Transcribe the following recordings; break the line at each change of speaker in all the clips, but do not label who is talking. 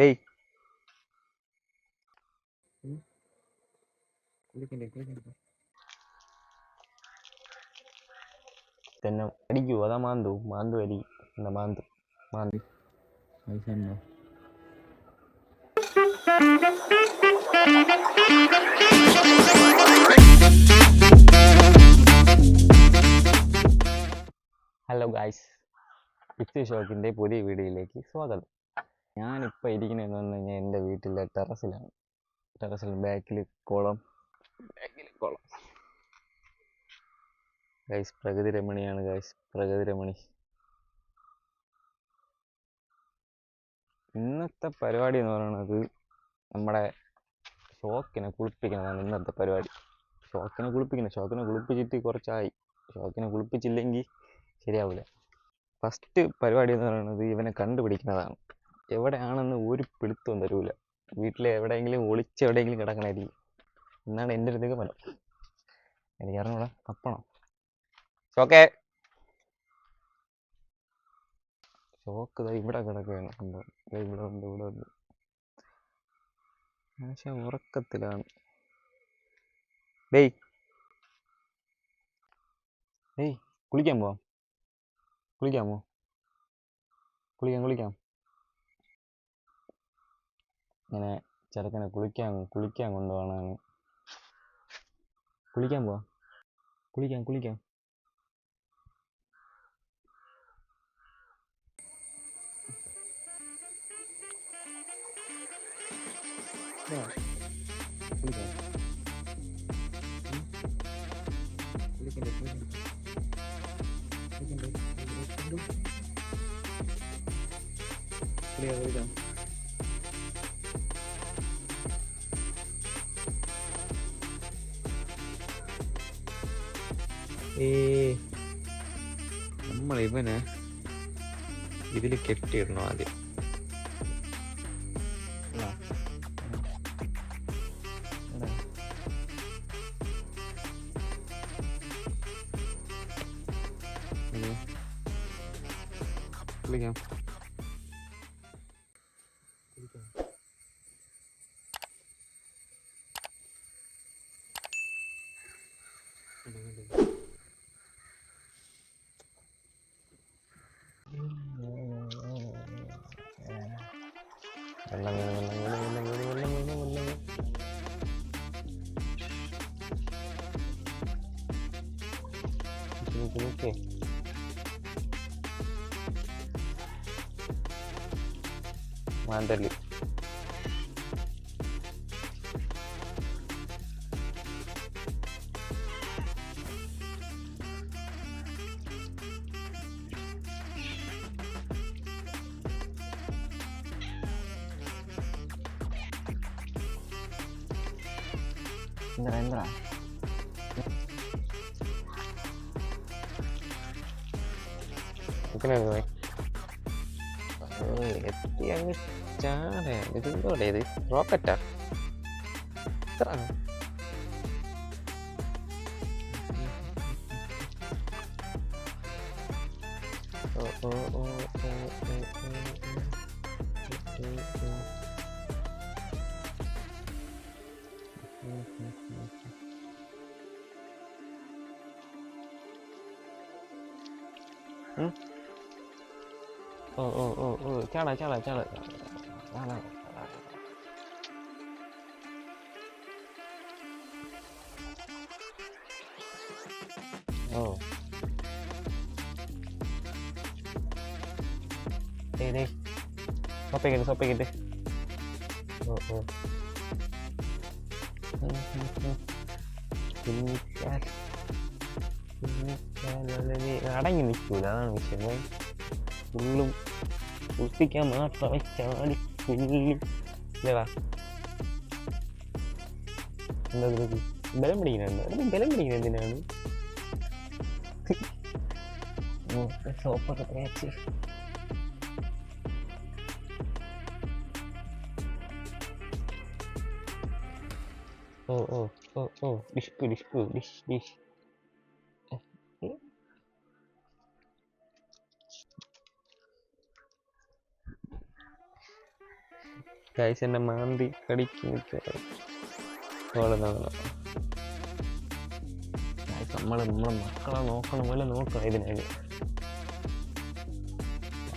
ഡേയ് തന്നെ അടിക്കൂ അതാ മാന്തു അടി എന്താ മാന്തി പൈസ ഉണ്ടോ? ഹലോ ഗായ്സ്, പിക്ചർ ഷോക്കിൻ്റെ പുതിയ വീഡിയോയിലേക്ക് സ്വാഗതം. ഞാനിപ്പോൾ ഇരിക്കുന്നതെന്ന് പറഞ്ഞു കഴിഞ്ഞാൽ എൻ്റെ വീട്ടിലെ ടെറസിലാണ്. ബാക്കിൽ കുളം ഗൈസ്, പ്രകൃതി രമണിയാണ് ഗൈസ്, പ്രകൃതി രമണി. ഇന്നത്തെ പരിപാടി എന്ന് പറയുന്നത് നമ്മുടെ ഷോക്കിനെ കുളിപ്പിക്കുന്നതാണ് ഇന്നത്തെ പരിപാടി. ഷോക്കിനെ കുളിപ്പിച്ചിട്ട് കുറച്ചായി. ഷോക്കിനെ കുളിപ്പിച്ചില്ലെങ്കിൽ ശരിയാവില്ല. ഫസ്റ്റ് പരിപാടി എന്ന് പറയുന്നത് ഇവനെ കണ്ടുപിടിക്കുന്നതാണ്. എവിടെയാണെന്ന് ഒരു പിടുത്തവും തരൂല. വീട്ടിൽ എവിടെയെങ്കിലും എവിടെയെങ്കിലും കിടക്കണായിരിക്കും എന്നാണ് എൻ്റെ ഒരു നിഗമനം. എനിക്കറിഞ്ഞൂടാ, തപ്പണം. ഷോക്ക് ഇവിടെ കിടക്കുകയാണ്. ഇവിടെ ഉണ്ട്. പക്ഷെ ഉറക്കത്തിലാണ്. ഡേയ് കുളിക്കാമോ? കുളിക്കാം. ഇങ്ങനെ ചെറുക്കനെ കുളിക്കാൻ കൊണ്ടുപോകണാണ്. കുളിക്കാൻ പോവാം. കുളിക്കാം. കുളിക്കാം. നമ്മൾ ഇവനെ ഇതിൽ കെട്ടിയിടണം ആദ്യം. കുളിക്കാം. മാന്തല്ലി എന്താ എത്തി അങ്ങ് ചാടേ. ഇതെന്തോടെ ഇത്? റോക്കറ്റാ? ഇത്ര ചാട. സോപ്പിക്കട്ടെ. അടങ്ങി നിൽക്കൂല, അതാണ് വിഷയം. ഫുള്ളും കുളിപ്പിക്കാൻ മാത്രമേ ചാടി ഇല്ലടാ. എന്താ ബലം പിടിക്കുന്നത് എന്തിനാണ്? സോപ്പൊക്കെ തേച്ച് ഡിഷ്. ഗൈസ് എന്നെ മാന്തി കടിക്കുന്നൊക്കെ നമ്മളെ മക്കളെ നോക്കണം പോലെ നോക്കണം ഇതിനായി.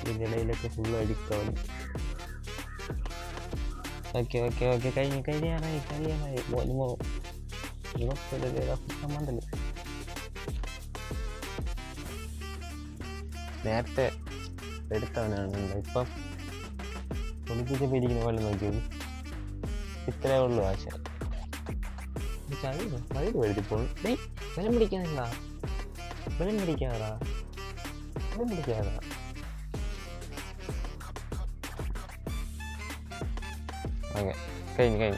ഇതിൻ്റെ ഇടയിലൊക്കെ ഫുള്ള് അടിക്കാവും. ഓക്കെ ഓക്കെ ഓക്കെ കഴിയാറായി മണ്ടല്. നേരത്തെ എടുത്തവനാണ് ഇപ്പം പൊളിപ്പിച്ചപ്പോൾ ഇരിക്കുന്ന പോലെ നോക്കിയത്. ഇത്രേ ഉള്ളൂ ആശ. വൈഡ് എഴുതിപ്പോൾ ബലം പിടിക്കാനില്ല, ബലം പിടിക്കാറാ. ഓക്കെ കഴിഞ്ഞു.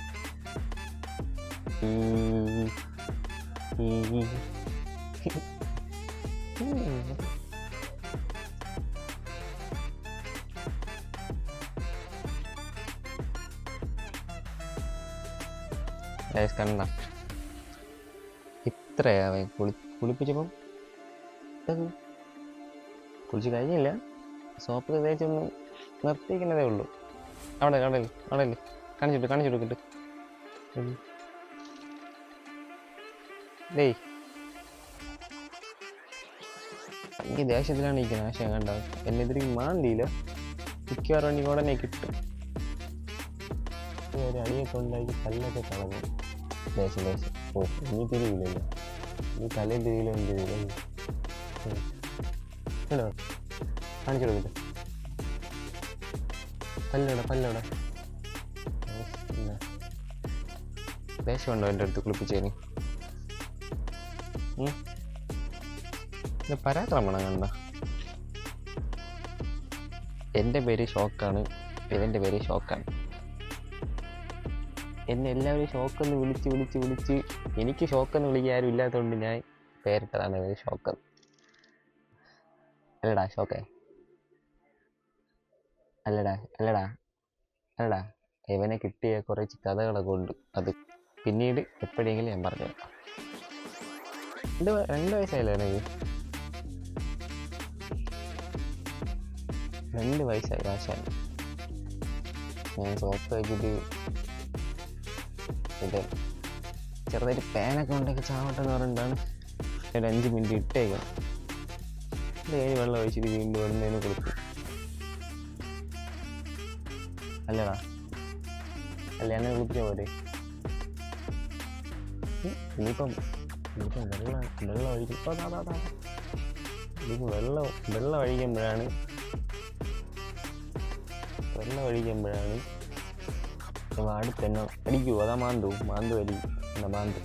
കണ്ട ഇത്രയാ കുളിപ്പിച്ചപ്പം കുളിച്ച് കഴിഞ്ഞില്ല. സോപ്പ് തേച്ചൊന്ന് നിർത്തിക്കുന്നതേ ഉള്ളൂ. അവിടെ കാണിച്ചിട്ട് ഡേയ് എനിക്ക് ദേഷ്യത്തിലാണ് ഇരിക്കുന്നത്. ആശയം കണ്ട എന്നെതിരി മാന്തിയില്ല. മിക്കവാറും എനിക്ക് ഉടനെ കിട്ടും. ഒരു അടിയൊക്കെ ഉണ്ടാക്കി കല്ലൊക്കെ കളഞ്ഞു. ദേശം ഓ ഇനി തിരിയില്ലല്ലോ, ഈ കലയും തിരിയിലും തിരിയില്ല. ഹലോ കാണിച്ചു കൊടുക്കട്ടെ. പല്ലോടെ ദേഷ്യമുണ്ടോ എൻ്റെ അടുത്ത് കുളിപ്പിച്ചതിന്? പരാക്രമണം കണ്ട. എൻ്റെ പേര് ഷോക്കാണ്, ഇവൻ്റെ പേര് ഷോക്കാണ്. എന്നെ എല്ലാവരും ഷോക്കെന്ന് വിളിച്ച് എനിക്ക് ഷോക്കെന്ന് വിളിക്കാൻ ആരും ഇല്ലാത്തതുകൊണ്ട് ഞാൻ പേരിട്ടതാണ് ഇവര് ഷോക്കെന്ന്. അല്ലടാ ഷോക്കേ, അല്ലടാ ഇവനെ കിട്ടിയ കുറച്ച് കഥകളൊക്കെ ഉണ്ട്. അത് പിന്നീട് എപ്പോഴെങ്കിലും ഞാൻ പറഞ്ഞേക്കാം. 2 വയസ്സായില്ലേ എനിക്ക്? 2 വയസ്സായി ആശാൻ. ഞാൻ സോപ്പ് വെച്ചിട്ട് ഇത് ചെറുതായിട്ട് പേനൊക്കെ ഉണ്ടാക്കി ചാവട്ടെന്ന് പറഞ്ഞിട്ടാണ് ഒരു 5 മിനിറ്റ് ഇട്ടേക്കണം. കഴിഞ്ഞ് വെള്ളം ഒഴിച്ചിട്ട് വീണ്ടും വരുന്നതിന് കൊടുത്തു. അല്ലടാ എന്നെ കുളിപ്പിച്ച പോലെ. ഇനിയിപ്പം വെള്ളം ഒഴിക്കും. വെള്ളം ഒഴിക്കുമ്പോഴാണ് അടുത്തന്നെ അടിക്കൂ. അതാ മാന്തു വലി മാന്തു.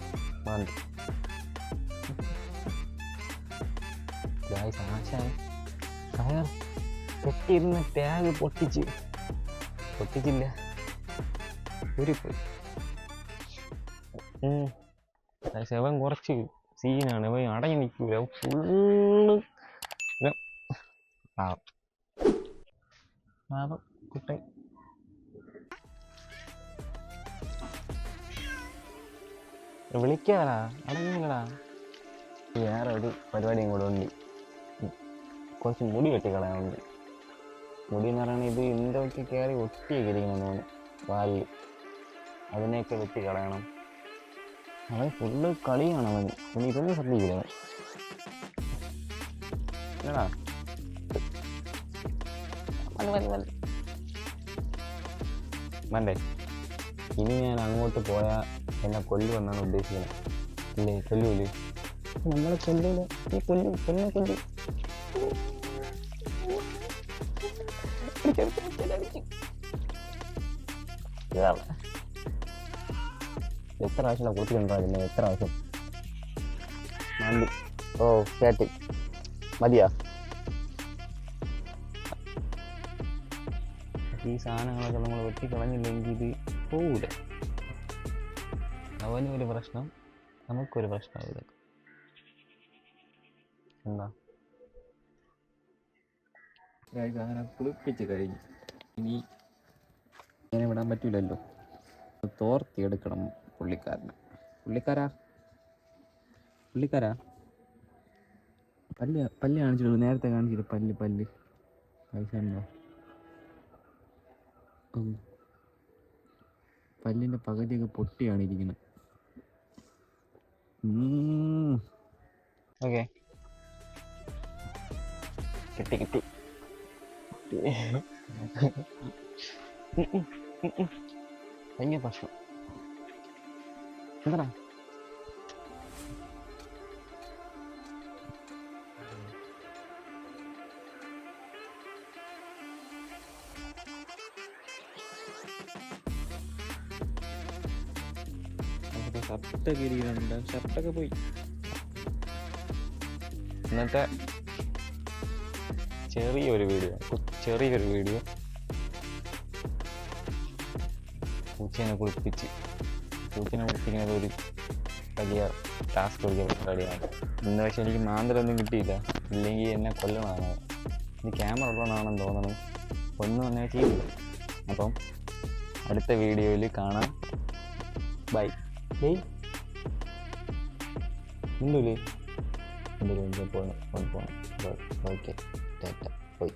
ആശാൻ കയർ കെട്ടിയിരുന്ന ടാഗ് പൊട്ടിച്ചില്ല, ഊരിപ്പോയി. അവൻ കുറച്ച് സീനാണ്. അവൻ അടങ്ങി നിൽക്കൂല, ഫുള്ള് പാവം കുട്ടൻ. വിളിക്കാടാ, അടങ്ങില്ലടാ. വേറെ ഒരു പരിപാടിയും കൂടെ ഉണ്ട്. കുറച്ച് മുടി വെട്ടിക്കളയാനുണ്ട്. മുടി എന്ന് പറയുന്നത് ഇത് എന്തൊക്കെ കയറി ഒട്ടിയൊക്കെ ഇരിക്കണമെന്നാണ് വാലിൽ. അതിനെയൊക്കെ വെട്ടിക്കളയണം. അവൻ ഫുള്ള് കളിയാണ്. അവന് ഇതൊന്നും ശ്രദ്ധിക്കില്ല അല്ലടാ. വേണ്ടേ? ഇനി ഞാൻ അങ്ങോട്ട് പോയാൽ എന്നെ കൊല്ലുമെന്നാണ് ഉദ്ദേശിക്കുന്നത്. ഇല്ലേ? കൊല്ലൂല്ലേ? നമ്മളെ കൊല്ലൂല. ഈ കൊല്ലു എത്ര പ്രാവശ്യം കുളിച്ചിട്ടുണ്ടാകില്ല? എത്ര പ്രാവശ്യം മന്തി? ഓ കേട്ടി മതിയാ. ഈ സാധനങ്ങളൊക്കെ നമ്മൾ വെട്ടിക്കളഞ്ഞില്ലെങ്കിൽ ഇത് പോകൂല. അവനും ഒരു പ്രശ്നം, നമുക്കൊരു പ്രശ്നം. ഇതൊക്കെ എന്താ അങ്ങനെ കുളിപ്പിച്ച് കഴിഞ്ഞു. ഇനി ഇങ്ങനെ വിടാൻ പറ്റൂലല്ലോ, തോർത്തിയെടുക്കണം പുള്ളിക്കാരാ പല്ല് കാണിച്ചിട്ടുള്ളൂ. നേരത്തെ കാണിച്ചിട്ട് പല്ല് പൈസ ഉണ്ടോ? പല്ലിൻ്റെ പകുതിയൊക്കെ പൊട്ടിയാണ് ഇരിക്കുന്നത്. ഓക്കെ, കിട്ടി കിട്ടി. ഭയങ്കര പ്രശ്നം എന്താ ഷർട്ടൊക്കെ ഇരിക്കുന്നുണ്ട്. ഷർട്ടൊക്കെ പോയി. ഇന്നത്തെ ചെറിയൊരു വീഡിയോ പൂച്ചേനെ കുളിപ്പിക്കുന്നത് ഒരു വലിയ ടാസ്ക് പരിപാടിയാണ് ഇന്ന്. പക്ഷെ എനിക്ക് മാന്തലൊന്നും കിട്ടിയില്ല, ഇല്ലെങ്കിൽ എന്നെ കൊല്ലണമാണ്. ഇത് ക്യാമറ ഉള്ളതാണെന്ന് തോന്നണം, ഒന്നും അങ്ങനെ ചെയ്തില്ല. അപ്പം അടുത്ത വീഡിയോയിൽ കാണാം. ബൈ. ഉണ്ടല്ലേ പോകണം. Okay, ta-ta, by.